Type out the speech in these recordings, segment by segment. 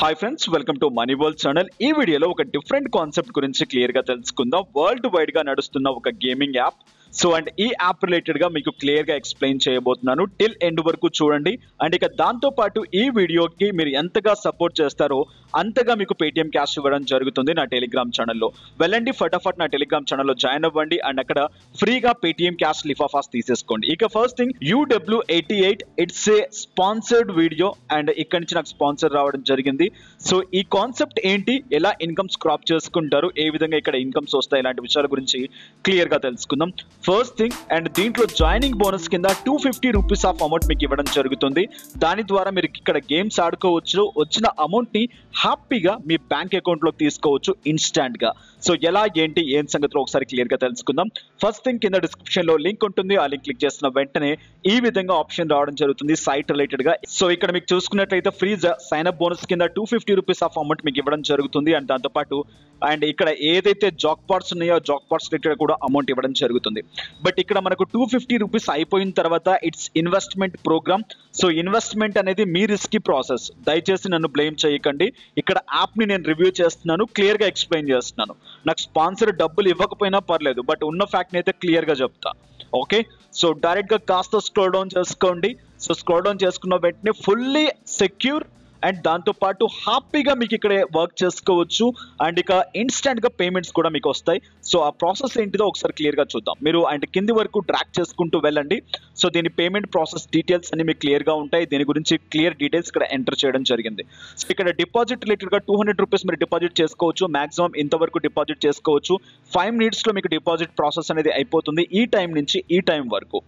Hi friends, welcome to money world channel. ఈ వీడియోలో ఒక డిఫరెంట్ కాన్సెప్ట్ గురించి క్లియర్ గా తెలుసుకుందాం. వరల్డ్ వైడ్ గా నడుస్తున్న ఒక గేమింగ్ యాప్. అండ్ ఈ యాప్ రిలేటెడ్ గా మీకు క్లియర్ గా ఎక్స్ప్లెయిన్ చేయబోతున్నాను. టిల్ ఎండ్ వరకు చూడండి. అండ్ ఇక దాంతో పాటు ఈ వీడియోకి మీరు ఎంతగా సపోర్ట్ చేస్తారో అంతగా మీకు పేటిఎం క్యాష్ ఇవ్వడం జరుగుతుంది నా టెలిగ్రామ్ ఛానల్లో. వెళ్ళండి, ఫటాఫట్ నా టెలిగ్రామ్ ఛానల్లో జాయిన్ అవ్వండి అండ్ అక్కడ ఫ్రీగా పేటిఎం క్యాష్ లిఫాఫాస్ తీసేసుకోండి. ఇక first thing UW88 it's a sponsored video and ఇక్కడ నుంచి నాకు స్పాన్సర్ రావడం జరిగింది. సో ఈ కాన్సెప్ట్ ఏంటి, ఎలా ఇన్కమ్స్ క్రాప్ చేసుకుంటారు, ఏ విధంగా ఇక్కడ ఇన్కమ్స్ వస్తాయి, ఇలాంటి విషయాల గురించి క్లియర్ గా తెలుసుకుందాం. ఫస్ట్ థింగ్, అండ్ దీంట్లో జాయినింగ్ బోనస్ కింద 250 రూపీస్ ఆఫ్ అమౌంట్ మీకు ఇవ్వడం జరుగుతుంది. దాని ద్వారా మీరు ఇక్కడ గేమ్స్ ఆడుకోవచ్చు. వచ్చిన అమౌంట్ ని హ్యాపీగా మీ బ్యాంక్ అకౌంట్ లో తీసుకోవచ్చు ఇన్స్టాంట్ గా. సో ఎలా ఏంటి ఏం సంగతిలో ఒకసారి క్లియర్ గా తెలుసుకుందాం. ఫస్ట్ థింగ్, కింద డిస్క్రిప్షన్ లో లింక్ ఉంటుంది. ఆ లింక్ క్లిక్ చేసిన వెంటనే ఈ విధంగా ఆప్షన్ రావడం జరుగుతుంది సైట్ రిలేటెడ్ గా. సో ఇక్కడ మీకు చూసుకున్నట్లయితే ఫ్రీ సైన్ అప్ బోనస్ కింద 250 రూపీస్ ఆఫ్ అమౌంట్ మీకు ఇవ్వడం జరుగుతుంది. అండ్ దాంతో పాటు అండ్ ఇక్కడ ఏదైతే జాక్ పాట్స్ ఉన్నాయో జాక్ పాట్స్ రిలేటెడ్ కూడా అమౌంట్ ఇవ్వడం జరుగుతుంది. బట్ ఇక్కడ మనకు 250 రూపీస్ అయిపోయిన తర్వాత it's investment programme. So investment అనేది మీ రిస్కీ ప్రాసెస్, దయచేసి నన్ను బ్లేమ్ చేయకండి. ఇక్కడ యాప్ ని నేను రివ్యూ చేస్తున్నాను, క్లియర్ గా ఎక్స్ప్లెయిన్ చేస్తున్నాను. నాకు స్పాన్సర్ డబ్బులు ఇవ్వకపోయినా పర్లేదు, బట్ ఉన్న ఫ్యాక్ట్ ని అయితే క్లియర్ గా చెప్తా. ఓకే, సో డైరెక్ట్ గా కాస్త స్క్రోల్ డౌన్ చేసుకోండి. సో స్క్రోల్ డౌన్ చేసుకున్న వెంటనే ఫుల్లీ సెక్యూర్ అండ్ దాంతో పాటు హ్యాపీగా మీకు ఇక్కడ వర్క్ చేసుకోవచ్చు. అండ్ ఇక ఇన్స్టెంట్ గా పేమెంట్స్ కూడా మీకు వస్తాయి. సో ఆ ప్రాసెస్ ఏంటిదో ఒకసారి క్లియర్ గా చూద్దాం. మీరు అండ్ కింది వరకు ట్రాక్ చేసుకుంటూ వెళ్ళండి. సో దీని పేమెంట్ ప్రాసెస్ డీటెయిల్స్ అన్ని మీకు క్లియర్ గా ఉంటాయి. దీని గురించి క్లియర్ డీటెయిల్స్ ఇక్కడ ఎంటర్ చేయడం జరిగింది. సో ఇక్కడ డిపాజిట్ రిలేటెడ్ గా 200 రూపీస్ మీరు డిపాజిట్ చేసుకోవచ్చు. మాక్సిమం ఇంతవరకు డిపాజిట్ చేసుకోవచ్చు. 5 minutes లో మీకు డిపాజిట్ ప్రాసెస్ అనేది అయిపోతుంది ఈ టైం నుంచి ఈ టైం వరకు.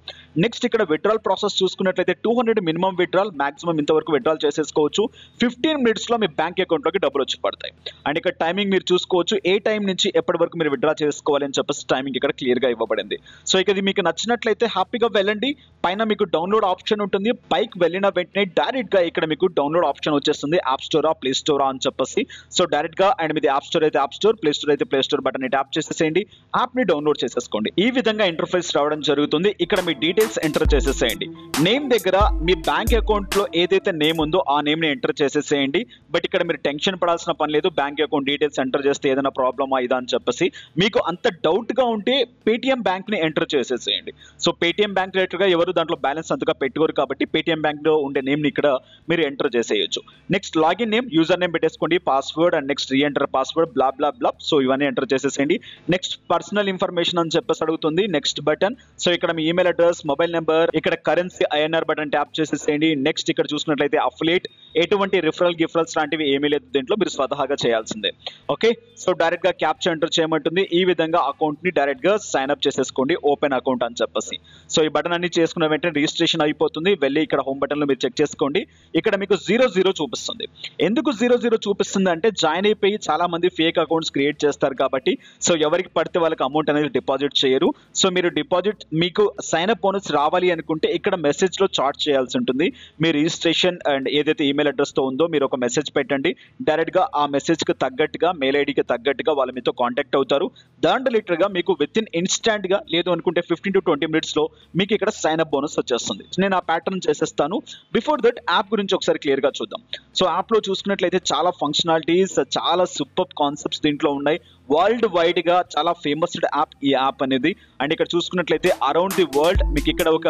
నెక్స్ట్ ఇక్కడ విత్డ్రాల్ ప్రాసెస్ చూసుకున్నట్లయితే 200 మినిమం విత్డ్రాల్, మాక్సిమం ఇంతవరకు విత్డ్రాల్ చేసేసుకోవచ్చు. 15 minutes లో మీ బ్యాంక్ అకౌంట్ లోకి డబ్బులు వచ్చి పడతాయి. అండ్ ఇక్కడ టైమింగ్ మీరు చూసుకోవచ్చు, ఏ టైం నుంచి ఎప్పటి వరకు మీరు విత్డ్రా చేసుకోవాలి అని చెప్పేసి టైమింగ్ ఇక్కడ క్లియర్ గా ఇవ్వబడింది. సో ఇక ఇది మీకు నచ్చినట్లయితే హ్యాపీగా వెళ్ళండి. పైన మీకు డౌన్లోడ్ ఆప్షన్ ఉంటుంది. పైకి వెళ్ళిన వెంటనే డైరెక్ట్ గా ఇక్కడ మీకు డౌన్లోడ్ ఆప్షన్ వచ్చేస్తుంది. యాప్ స్టోరా ప్లే స్టోరా అని చెప్పేసి. సో డైరెక్ట్ గా అండ్ మీది యాప్ స్టోర్ అయితే యాప్ స్టోర్, ప్లే స్టోర్ అయితే ప్లే స్టోర్ బటన్ ట్యాప్ చేసేసేయండి. యాప్ ని డౌన్లోడ్ చేసేసుకోండి. ఈ విధంగా ఇంటర్ఫేస్ రావడం జరుగుతుంది. ఇక్కడ మీ డీటెయిల్స్ ఎంటర్ చేసేసేయండి. నేమ్ దగ్గర మీ బ్యాంక్ అకౌంట్ లో ఏదైతే నేమ్ ఉందో ఆ నేమ్ ని ఎంటర్ చేసేసేయండి. బట్ ఇక్కడ మీరు టెన్షన్ పడాల్సిన పని లేదు. బ్యాంక్ అకౌంట్ డీటెయిల్స్ ఎంటర్ చేస్తే ఏదైనా ప్రాబ్లమా ఇదా అని చెప్పేసి మీకు అంత డౌట్ గా ఉంటే పేటిఎం బ్యాంక్ ని ఎంటర్ చేసేసేయండి. సో పేటిఎం బ్యాంక్ రిలేటెడ్ గా ఎవరు దాంట్లో బ్యాలెన్స్ అంతగా పెట్టుకోరు కాబట్టి పేటిఎం బ్యాంక్ లో ఉండే నేమ్ ని ఇక్కడ మీరు ఎంటర్ చేసేయచ్చు. Next login name, user name పెట్టేసుకోండి, password and next re-enter password blah blah blah. So ఇవన్నీ ఎంటర్ చేసేసేయండి. నెక్స్ట్ పర్సనల్ ఇన్ఫర్మేషన్ అని చెప్పేసి అడుగుతుంది. Next button. సో ఇక్కడ మీ ఈమెయిల్ అడ్రస్, మొబైల్ నెంబర్, ఇక్కడ కరెన్సీ INR బటన్ ట్యాప్ చేసేసేయండి. నెక్స్ట్ ఇక్కడ చూసినట్లయితే అఫిలియేట్, ఎటువంటి రిఫరల్ గిఫరల్స్ లాంటివి ఏమీ లేదు దీంట్లో, మీరు స్వతహాగా చేయాల్సిందే. ఓకే, సో డైరెక్ట్ గా క్యాప్చా ఎంటర్ చేయమంటుంది. ఈ విధంగా అకౌంట్ ని డైరెక్ట్ గా సైన్ అప్ చేసేసుకోండి, ఓపెన్ అకౌంట్ అని చెప్పేసి. సో ఈ బటన్ అన్ని చేసుకున్న వెంటనే రిజిస్ట్రేషన్ అయిపోతుంది. వెళ్ళి ఇక్కడ హోమ్ బటన్ లో మీరు చెక్ చేసుకోండి. ఇక్కడ మీకు 00 చూపిస్తుంది. ఎందుకు 00 చూపిస్తుంది అంటే జాయిన్ అయిపోయి చాలా మంది ఫేక్ అకౌంట్స్ క్రియేట్ చేస్తారు కాబట్టి. సో ఎవరికి పడితే వాళ్ళకి అమౌంట్ అనేది డిపాజిట్ చేయరు. సో మీరు డిపాజిట్ మీకు సైన్ అప్ బోనస్ రావాలి అనుకుంటే ఇక్కడ మెసేజ్ లో చార్ట్ చేయాల్సి ఉంటుంది. మీ రిజిస్ట్రేషన్ అండ్ ఏదైతే ఈమెయిల్ అడ్రస్ తో ఉందో మీరు ఒక మెసేజ్ పెట్టండి. డైరెక్ట్ గా ఆ మెసేజ్ కి తగ్గట్టుగా, మెయిల్ ఐడికి తగ్గట్టుగా వాళ్ళు మీతో కాంటాక్ట్ అవుతారు. దాని రిలేటెడ్ గా మీకు విత్ ఇన్ ఇన్స్టాంట్ గా, లేదు అనుకుంటే 15 to 20 minutes లో మీకు ఇక్కడ సైన్ అప్ బోనస్ వచ్చేస్తుంది. నేను ఆ ప్యాటర్న్ చేసేస్తాను. బిఫోర్ దట్ యాప్ గురించి ఒకసారి క్లియర్ గా చూద్దాం. సో యాప్ లో చూసుకున్నట్లయితే చాలా ఫంక్షనాలిటీస్, చాలా సూపర్ కాన్సెప్ట్స్ దీంట్లో ఉన్నాయి. వరల్డ్ వైడ్ గా చాలా ఫేమస్డ్ యాప్ ఈ యాప్ అనేది. అండ్ ఇక్కడ చూసుకున్నట్లయితే అరౌండ్ ది వరల్డ్ మీకు ఇక్కడ ఒక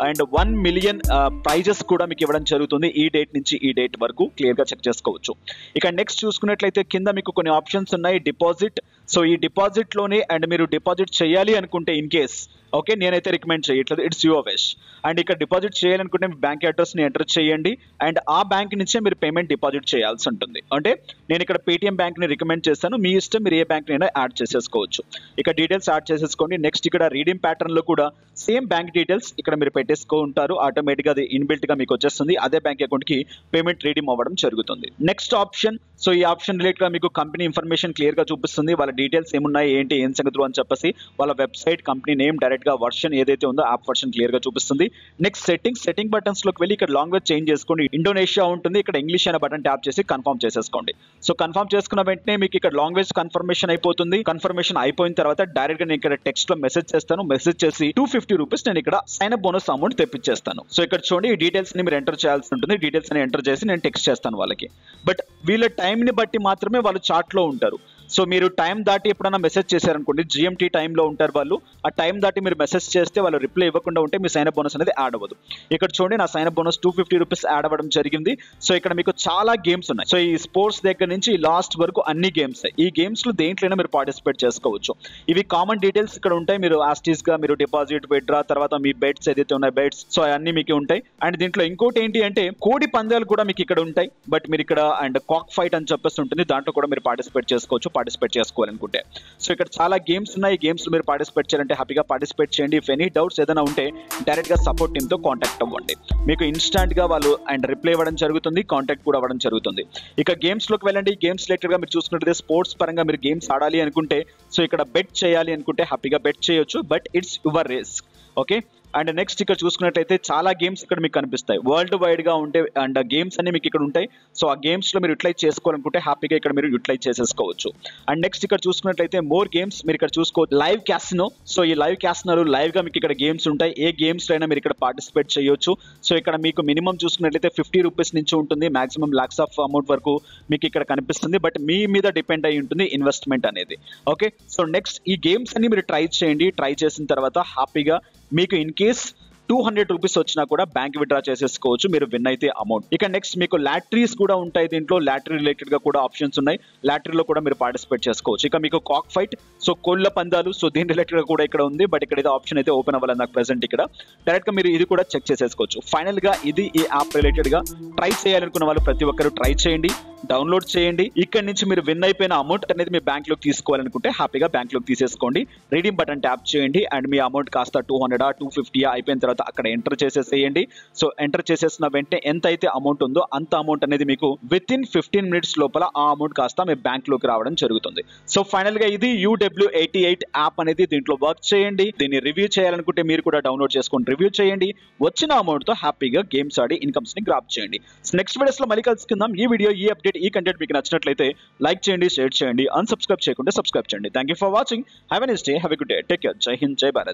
అండ్ 1 million ప్రైజెస్ కూడా మీకు ఇవ్వడం జరుగుతుంది ఈ డేట్ నుంచి ఈ డేట్ వరకు. క్లియర్ గా చెక్ చేసుకోవచ్చు. ఇక నెక్స్ట్ చూసుకున్నట్లయితే కింద మీకు కొన్ని ఆప్షన్స్ ఉన్నాయి. డిపాజిట్. సో ఈ డిపాజిట్ లోనే అండ్ మీరు డిపాజిట్ చేయాలి అనుకుంటే ఇన్ కేస్, ఓకే, నేనైతే రికమెండ్ చేయట్లేదు, ఇట్స్ యువర్ విష్. అండ్ ఇక్కడ డిపాజిట్ చేయాలనుకుంటే మీ బ్యాంక్ అడ్రస్ ని ఎంటర్ చేయండి అండ్ ఆ బ్యాంక్ నుంచే మీరు పేమెంట్ డిపాజిట్ చేయాల్సి ఉంటుంది. అంటే నేను ఇక్కడ పేటిఎం బ్యాంక్ ని రికమెండ్ చేస్తాను, మీ ఇష్టం, మీరు ఏ బ్యాంక్ నైనా యాడ్ చేసేసుకోవచ్చు. ఇక్కడ డీటెయిల్స్ యాడ్ చేసేసుకోండి. నెక్స్ట్ ఇక్కడ రీడీమ్ ప్యాటర్న్ లో కూడా సేమ్ బ్యాంక్ డీటెయిల్స్ ఇక్కడ మీరు పెట్టేసుకుంటారు. ఆటోమేటిక్ గా అది ఇన్బిల్ట్ గా మీకు వచ్చేస్తుంది. అదే బ్యాంక్ అకౌంట్ కి పేమెంట్ రీడీమ్ అవ్వడం జరుగుతుంది. Next option. సో ఈ ఆప్షన్ రిలేటెడ్ గా మీకు కంపెనీ ఇన్ఫర్మేషన్ క్లియర్ గా చూపిస్తుంది. వాళ్ళ డీటెయిల్స్ ఏమున్నాయి, ఏంటి, ఏం సంగతులు అని చెప్పేసి వాళ్ళ website, company name, direct direct గా వర్షన్ ఏదైతే ఉందో యాప్ వర్షన్ క్లియర్ గా చూపిస్తుంది. నెక్స్ట్ సెట్టింగ్ బటన్స్ లోకి వెళ్ళి ఇక్కడ లాంగ్వేజ్ చేంజ్ చేసుకోండి. ఇండోనేషియా ఉంటుంది, ఇక్కడ ఇంగ్లీష్ అనే బటన్ ట్యాప్ చేసి కన్ఫర్మ్ చేసేసుకోండి. సో కన్ఫర్మ్ చేసుకున్న వెంటనే మీకు ఇక్కడ లాంగ్వేజ్ కన్ఫర్మేషన్ అయిపోతుంది. కన్ఫర్మేషన్ అయిపోయిన తర్వాత డైరెక్ట్ గా నేను ఇక్కడ టెక్స్ట్ లో మెసేజ్ చేస్తాను. మెసేజ్ చేసి 250 రూపీస్ నేను ఇక్కడ సైన్ అప్ బోనస్ అమౌంట్ తెప్పించేస్తాను. సో ఇక్కడ చూడండి ఈ డీటెయిల్స్ ని మీరు ఎంటర్ చేయాల్సి ఉంటుంది. డీటెయిల్స్ ని ఎంటర్ చేసి నేను టెక్స్ట్ చేస్తాను వాళ్ళకి. బట్ వీళ్ళ టైం ని బట్టి మాత్రమే వాళ్ళు చాట్ లో ఉంటారు. సో మీరు టైం దాటి ఎప్పుడైనా మెసేజ్ చేశారనుకోండి, జిఎంటీ టైంలో ఉంటారు వాళ్ళు, ఆ టైం దాటి మీరు మెసేజ్ చేస్తే వాళ్ళు రిప్లై ఇవ్వకుండా ఉంటే మీ సైన్ అప్ బోనస్ అనేది యాడ్ అవ్వదు. ఇక్కడ చూడండి నా sign up bonus 250 rupees add అవ్వడం జరిగింది. సో ఇక్కడ మీకు చాలా గేమ్స్ ఉన్నాయి. సో ఈ స్పోర్ట్స్ దగ్గర నుంచి లాస్ట్ వరకు అన్ని గేమ్స్, ఈ గేమ్స్ లో దేంట్లోనే మీరు పార్టిసిపేట్ చేసుకోవచ్చు. ఇవి కామన్ డీటెయిల్స్ ఇక్కడ ఉంటాయి. మీరు యాస్టీస్ గా మీరు డిపాజిట్, విత్డ్రా, తర్వాత మీ బెట్స్ ఏదైతే ఉన్నాయి బెట్స్, సో అవన్నీ మీకు ఉంటాయి. అండ్ దీంట్లో ఇంకోటి ఏంటి అంటే కోడి పందాలు కూడా మీకు ఇక్కడ ఉంటాయి. బట్ మీరు ఇక్కడ అండ్ కాక్ ఫైట్ అని చెప్పేసి ఉంటుంది, దాంట్లో కూడా మీరు పార్టిసిపేట్ చేసుకోవాలనుకుంటే. సో ఇక్కడ చాలా గేమ్స్ ఉన్నాయి. గేమ్స్ మీరు పార్టిసిపేట్ చేయాలంటే హ్యాపీగా పార్టిసిపేట్ చేయండి. ఇఫ్ ఎనీ డౌట్స్ ఏదైనా ఉంటే డైరెక్ట్ గా సపోర్ట్ టీమ్ తో కాంటాక్ట్ అవ్వండి. మీకు ఇన్స్టాంట్ గా వాళ్ళు అండ్ రిప్లై ఇవ్వడం జరుగుతుంది, కాంటాక్ట్ కూడా అవ్వడం జరుగుతుంది. ఇక గేమ్స్ లోకి వెళ్ళండి. గేమ్స్ రిలేటెడ్ గా మీరు చూసుకున్నట్లయితే స్పోర్ట్స్ పరంగా మీరు గేమ్స్ ఆడాలి అనుకుంటే, సో ఇక్కడ బెట్ చేయాలి అనుకుంటే హ్యాపీగా బెట్ చేయొచ్చు. But it's your risk. Okay. And next ఇక్కడ చూసుకున్నట్లయితే చాలా గేమ్స్ ఇక్కడ మీకు కనిపిస్తాయి. వరల్డ్ వైడ్ గా ఉంటే అండ్ గేమ్స్ అన్ని మీకు ఇక్కడ ఉంటాయి. సో ఆ గేమ్స్ లో మీరు యూటిలైజ్ చేసుకోవాలనుకుంటే హ్యాపీగా ఇక్కడ మీరు యూటిలైజ్ చేసేసుకోవచ్చు. అండ్ నెక్స్ట్ ఇక్కడ చూసుకున్నట్లయితే మోర్ గేమ్స్ మీరు ఇక్కడ చూసుకోవచ్చు. Live casino. సో ఈ లైవ్ క్యాసినోలు లైవ్ గా మీకు ఇక్కడ గేమ్స్ ఉంటాయి. ఏ గేమ్స్ లో అయినా మీరు ఇక్కడ పార్టిసిపేట్ చేయొచ్చు. సో ఇక్కడ మీకు మినిమం చూసుకున్నట్లయితే 50 రూపీస్ నుంచి ఉంటుంది, మాక్సిమం లాక్స్ ఆఫ్ అమౌంట్ వరకు మీకు ఇక్కడ కనిపిస్తుంది. బట్ మీ మీద డిపెండ్ అయి ఉంటుంది ఇన్వెస్ట్మెంట్ అనేది. ఓకే. సో నెక్స్ట్ ఈ గేమ్స్ అన్ని మీరు ట్రై చేయండి. ట్రై చేసిన తర్వాత హ్యాపీగా మీకు ఇన్ కేస్ 200 రూపీస్ వచ్చినా కూడా బ్యాంక్ విత్డ్రా చేసేసుకోవచ్చు మీరు విన్ అయితే అమౌంట్. ఇక నెక్స్ట్ మీకు లాటరీస్ కూడా ఉంటాయి. దీంట్లో లాటరీ రిలేటెడ్ గా కూడా ఆప్షన్స్ ఉన్నాయి. లాటరీలో కూడా మీరు పార్టిసిపేట్ చేసుకోవచ్చు. ఇక మీకు కాక్ ఫైట్, సో కోళ్ల పందాలు, సో దీని రిలేటెడ్ గా కూడా ఇక్కడ ఉంది. బట్ ఇక్కడ ఏదో ఆప్షన్ అయితే ఓపెన్ అవ్వాలి నాకు ప్రెసెంట్. ఇక్కడ డైరెక్ట్ గా మీరు ఇది కూడా చెక్ చేసేసుకోవచ్చు. ఫైనల్ గా ఇది ఈ యాప్ రిలేటెడ్ గా ట్రై చేయాలనుకున్న వాళ్ళు ప్రతి ఒక్కరు ట్రై చేయండి, డౌన్లోడ్ చేయండి. ఇక్కడ నుంచి మీరు విన్ అయిపోయిన అమౌంట్ అనేది మీ బ్యాంక్ లోకి తీసుకోవాలనుకుంటే హ్యాపీగా బ్యాంక్ లోకి తీసేసుకోండి. రీడీమ్ బటన్ ట్యాప్ చేయండి అండ్ మీ అమౌంట్ కాస్త 200 250 అయిపోయిన తర్వాత అక్కడ ఎంటర్ చేసేసేయండి. సో ఎంటర్ చేసేసిన వెంటనే ఎంత అయితే అమౌంట్ ఉందో అంత అమౌంట్ అనేది మీకు విత్ ఇన్ 15 మినిట్స్ లోపల ఆ అమౌంట్ కాస్త మీ బ్యాంక్ లోకి రావడం జరుగుతుంది. సో ఫైనల్ గా ఇది UW88 యాప్ అనేది. దీంట్లో వర్క్ చేయండి. దీన్ని రివ్యూ చేయాలనుకుంటే మీరు కూడా డౌన్లోడ్ చేసుకొని రివ్యూ చేయండి. వచ్చిన అమౌంట్ తో హ్యాపీగా గేమ్స్ ఆడి ఇన్కమ్స్ ని గ్రాప్ చేయండి. నెక్స్ట్ వీడియోస్ లో మళ్ళీ కలుసుకుందాం. ఈ వీడియో, ఈ అప్డేట్, ఈ కంటెంట్ మీకు నచ్చినట్లయితే లైక్ చేయండి, షేర్ చేయండి, అన్సబ్స్క్రైబ్ చేయకుండా సబ్స్క్రైబ్ చేయండి. Thank you for watching. Have a nice day, have a good day, take care. జై హింద్, జై భారత్.